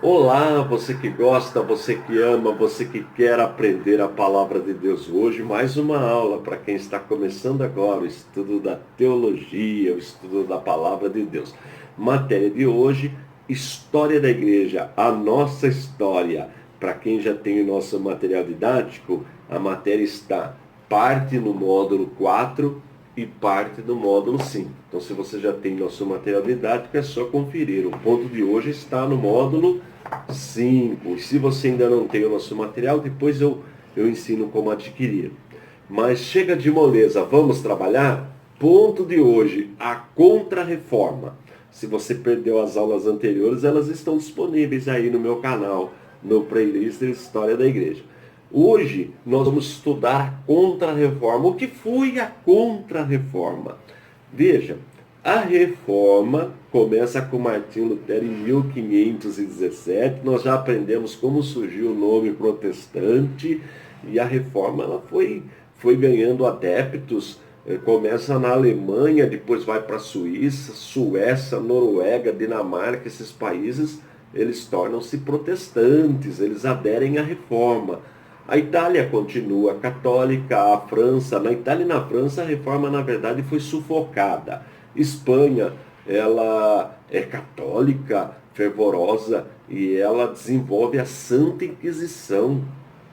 Olá, você que gosta, você que ama, você que quer aprender a palavra de Deus. Hoje, mais uma aula para quem está começando agora o estudo da teologia, o estudo da palavra de Deus. Matéria de hoje, História da Igreja, a nossa história. Para quem já tem o nosso material didático, a matéria está parte no módulo 4 e parte do módulo 5. Então, se você já tem nosso material didático, é só conferir. O ponto de hoje está no módulo 5. E se você ainda não tem o nosso material, depois eu ensino como adquirir. Mas chega de moleza, vamos trabalhar? Ponto de hoje, a Contra-Reforma. Se você perdeu as aulas anteriores, elas estão disponíveis aí no meu canal, no playlist História da Igreja. Hoje nós vamos estudar a Contra-Reforma. O que foi a Contra-Reforma? Veja, a reforma começa com Martinho Lutero em 1517. Nós já aprendemos como surgiu o nome protestante e a reforma ela foi ganhando adeptos. Começa na Alemanha, depois vai para a Suíça, Suécia, Noruega, Dinamarca, esses países, eles tornam-se protestantes, eles aderem à reforma. A Itália continua católica, a França, na Itália e na França a reforma na verdade foi sufocada. Espanha, ela é católica, fervorosa e ela desenvolve a Santa Inquisição,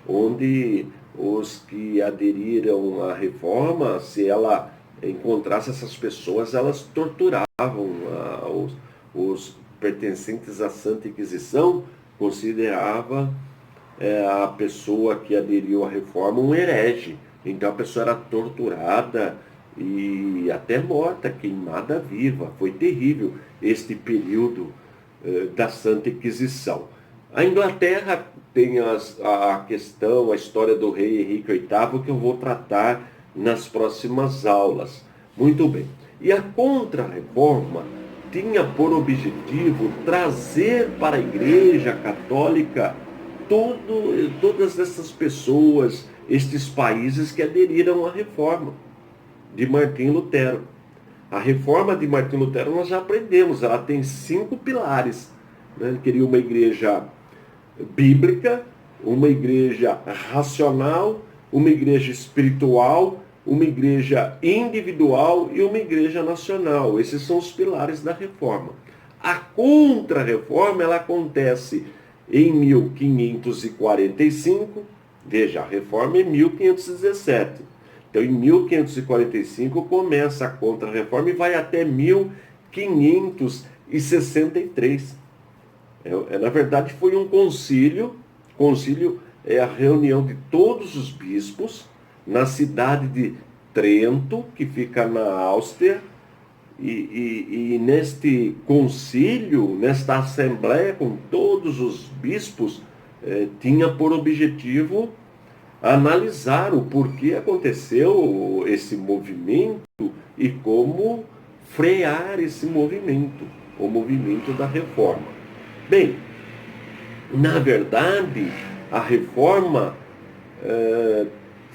onde os que aderiram à reforma, se ela encontrasse essas pessoas, elas torturavam os pertencentes à Santa Inquisição, considerava a pessoa que aderiu à reforma um herege. Então a pessoa era torturada e até morta, queimada viva. Foi terrível este período da Santa Inquisição. A Inglaterra tem a questão, a história do rei Henrique VIII, que eu vou tratar nas próximas aulas. Muito bem. E a Contra-Reforma tinha por objetivo trazer para a Igreja Católica todas essas pessoas, estes países que aderiram à reforma de Martim Lutero. A reforma de Martim Lutero nós já aprendemos, ela tem 5 pilares. Né? Ele queria uma igreja bíblica, uma igreja racional, uma igreja espiritual, uma igreja individual e uma igreja nacional. Esses são os pilares da reforma. A Contra-Reforma ela acontece em 1545, veja, a reforma é 1517. Então, em 1545 começa a Contra-Reforma e vai até 1563. Na verdade, foi um concílio. Concílio é a reunião de todos os bispos na cidade de Trento, que fica na Áustria, e neste concílio, nesta assembleia com todos os bispos, tinha por objetivo analisar o porquê aconteceu esse movimento e como frear esse movimento, o movimento da reforma. Bem, na verdade, a reforma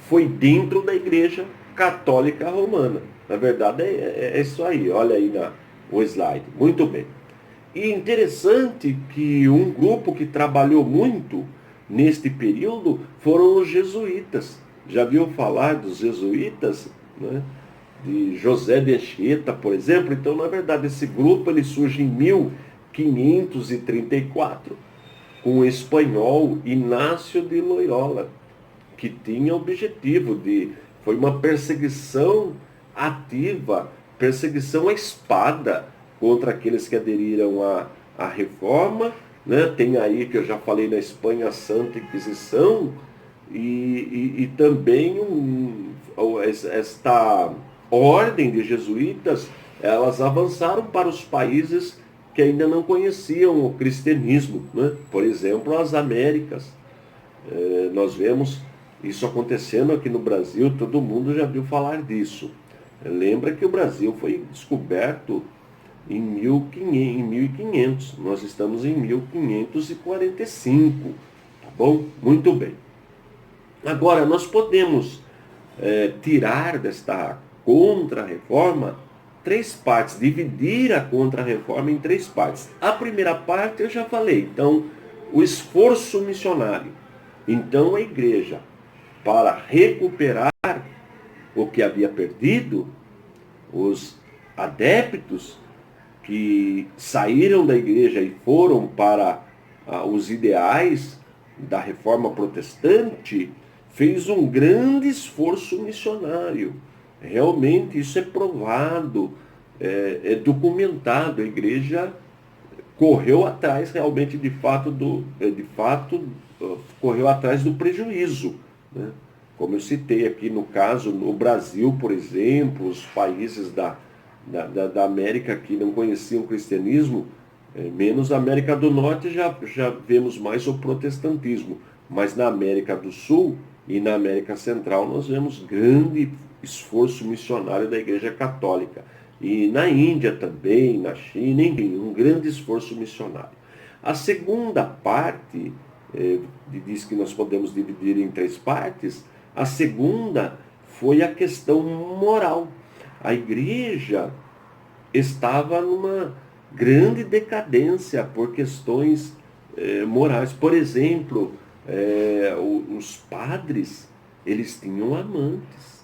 foi dentro da Igreja Católica Romana. Na verdade, é isso aí. Olha aí o slide. Muito bem. E interessante que um grupo que trabalhou muito neste período foram os jesuítas. Já viu falar dos jesuítas? Né? De José de Anchieta, por exemplo. Então, na verdade, esse grupo ele surge em 1534 com o espanhol Inácio de Loyola, que tinha o objetivo foi uma perseguição ativa, perseguição à espada contra aqueles que aderiram à reforma. Né? Tem aí, que eu já falei na Espanha, a Santa Inquisição, e também esta ordem de jesuítas, elas avançaram para os países que ainda não conheciam o cristianismo, né? Por exemplo, as Américas. Nós vemos isso acontecendo aqui no Brasil, todo mundo já viu falar disso. Lembra que o Brasil foi descoberto em 1500, nós estamos em 1545, tá bom? Muito bem. Agora, nós podemos tirar desta Contra-Reforma três partes, dividir a Contra-Reforma em três partes. A primeira parte eu já falei, então, o esforço missionário. Então a igreja, para recuperar o que havia perdido, os adeptos que saíram da igreja e foram para os ideais da reforma protestante, fez um grande esforço missionário. Realmente isso é provado, é documentado. A igreja correu atrás realmente correu atrás do prejuízo, né? Como eu citei aqui no caso, no Brasil, por exemplo, os países da América que não conheciam o cristianismo, menos a América do Norte já vemos mais o protestantismo, mas na América do Sul e na América Central nós vemos grande esforço missionário da Igreja Católica. E na Índia também, na China, enfim, um grande esforço missionário. A segunda parte, diz que nós podemos dividir em três partes, a segunda foi a questão moral. A igreja estava numa grande decadência por questões morais. Por exemplo, os padres, eles tinham amantes.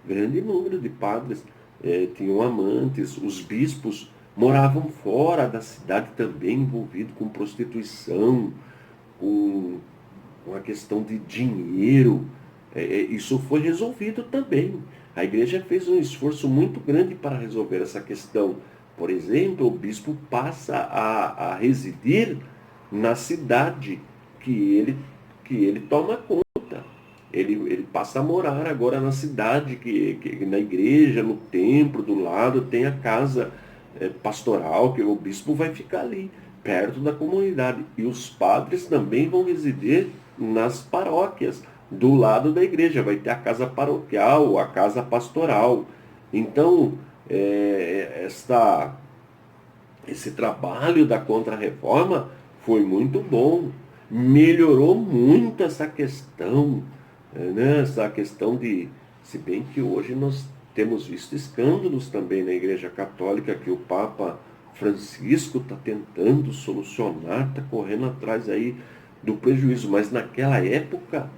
Grande número de padres tinham amantes. Os bispos moravam fora da cidade também, envolvidos com prostituição, com a questão de dinheiro. Isso foi resolvido também. A igreja fez um esforço muito grande para resolver essa questão. Por exemplo, o bispo passa a residir na cidade que ele toma conta. Ele passa a morar agora na cidade, que na igreja, no templo, do lado, tem a casa pastoral, que o bispo vai ficar ali, perto da comunidade. E os padres também vão residir nas paróquias, do lado da igreja. Vai ter a casa paroquial, a casa pastoral. Então, esse trabalho da Contra-Reforma foi muito bom. Melhorou muito essa questão, né? Essa questão se bem que hoje nós temos visto escândalos também na Igreja Católica, que o Papa Francisco está tentando solucionar, está correndo atrás aí do prejuízo. Mas naquela época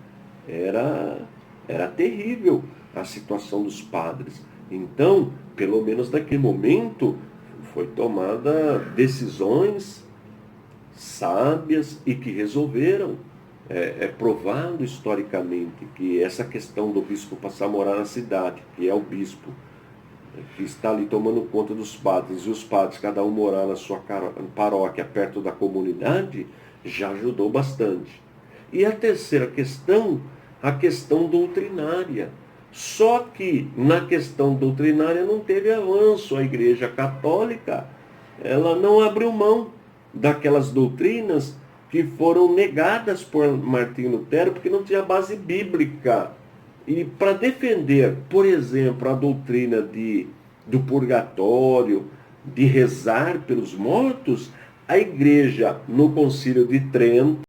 era terrível a situação dos padres. Então, pelo menos naquele momento, foi tomada decisões sábias e que resolveram. É provado historicamente que essa questão do bispo passar a morar na cidade, que é o bispo que está ali tomando conta dos padres, e os padres, cada um morar na sua paróquia, perto da comunidade, já ajudou bastante. E a terceira questão, a questão doutrinária. Só que na questão doutrinária não teve avanço. A Igreja Católica, ela não abriu mão daquelas doutrinas que foram negadas por Martinho Lutero, porque não tinha base bíblica. E para defender, por exemplo, a doutrina do purgatório, de rezar pelos mortos, a igreja, no Concílio de Trento,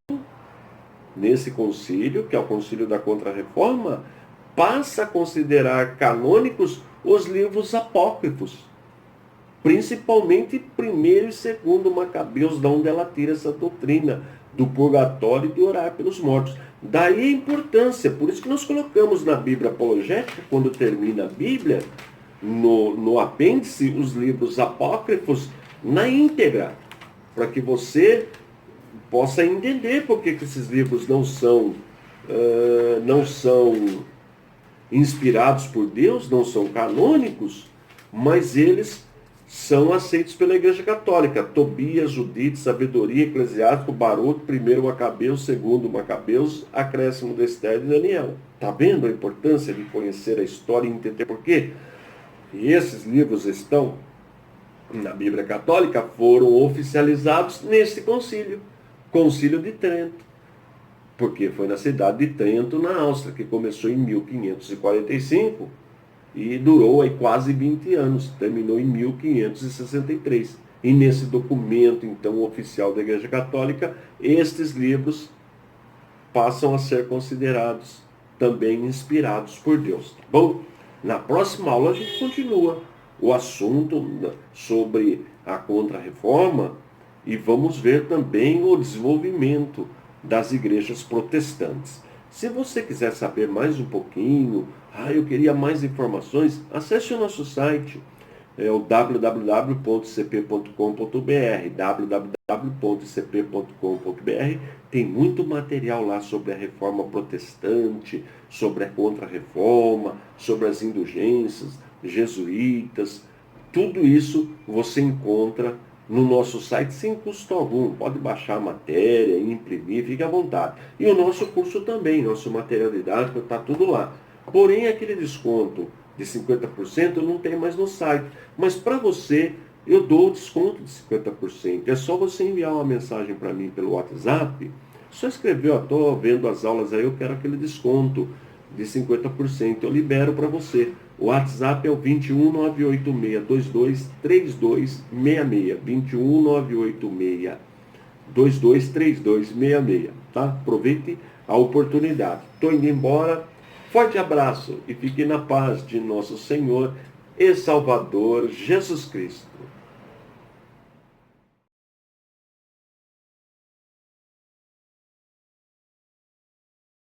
nesse concílio, que é o concílio da Contra-Reforma, passa a considerar canônicos os livros apócrifos, principalmente primeiro e segundo Macabeus, de onde ela tira essa doutrina do purgatório e de orar pelos mortos. Daí a importância, por isso que nós colocamos na Bíblia Apologética, quando termina a Bíblia, no apêndice, os livros apócrifos na íntegra, para que você possa entender por que esses livros não são inspirados por Deus, não são canônicos, mas eles são aceitos pela Igreja Católica. Tobias, Judite, Sabedoria, Eclesiástico, Baruco, primeiro Macabeus, segundo Macabeus, acréscimo de Esther e Daniel. Está vendo a importância de conhecer a história e entender por quê? E esses livros estão na Bíblia Católica, foram oficializados nesse concílio, Concílio de Trento, porque foi na cidade de Trento, na Áustria, que começou em 1545 e durou aí quase 20 anos, terminou em 1563. E nesse documento, então, oficial da Igreja Católica, estes livros passam a ser considerados também inspirados por Deus. Tá bom? Na próxima aula a gente continua o assunto sobre a Contra-Reforma e vamos ver também o desenvolvimento das igrejas protestantes. Se você quiser saber mais um pouquinho, eu queria mais informações, acesse o nosso site, é o www.cp.com.br, www.cp.com.br. Tem muito material lá sobre a reforma protestante, sobre a Contra-Reforma, sobre as indulgências, jesuítas. Tudo isso você encontra no nosso site sem custo algum. Pode baixar a matéria, imprimir, fique à vontade. E o nosso curso também, nosso material didático, está tudo lá. Porém, aquele desconto de 50% não tem mais no site. Mas para você, eu dou o desconto de 50%. É só você enviar uma mensagem para mim pelo WhatsApp. Só escrever, estou vendo as aulas aí, eu quero aquele desconto de 50%. Eu libero para você. O WhatsApp é o 21986223266. 21986223266. Tá? Aproveite a oportunidade. Estou indo embora. Forte abraço e fique na paz de nosso Senhor e Salvador Jesus Cristo.